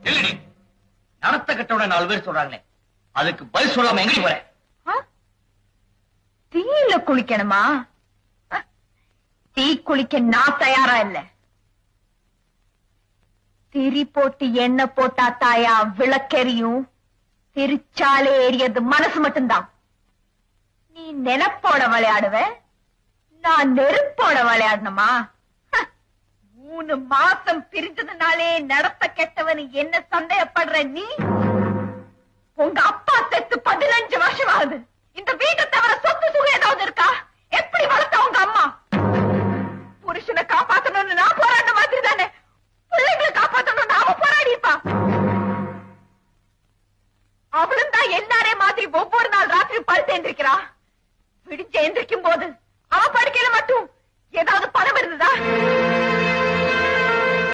இல்லடி, நடத்த கட்டவுடன் 4 பேர் சொல்றாங்களே, அதுக்கு பதில் சொல்லாம எங்கடி போற? தீயில குளிக்கணுமா? தீ குளிக்க நான் தயாரா இல்ல. திரி போட்டு எண்ணெய் போட்டா தாயா விளக்கெரியும். திருச்சாலே ஏறியது மனசு மட்டும்தான். நீ நெனப்போட விளையாடுவ, நான் நெருப்போட விளையாடணுமா? 3 மாசம் பிரிஞ்சதுனாலே நடத்த கெட்டவன் என்ன சந்தேகப்படுற நீ? உங்க அப்பா செத்து 15 வருஷம் ஆகுது. இந்த வீட்டை தவிர சொத்து சுகம் ஏதாவது இருக்கா? எப்படி வளர்த்த உங்க அம்மா? புருஷனை காப்பாத்தணும்னு நான் போராடின மாதிரி தானே பிள்ளைங்களை காப்பாத்தணும் நாம போராடிப்பா. அவளும் தான் எல்லாரே மாதிரி ஒவ்வொரு நாள் ராத்திரி படுத்து எந்திரிக்கிறா. விடிஞ்சு எந்திரிக்கும் போது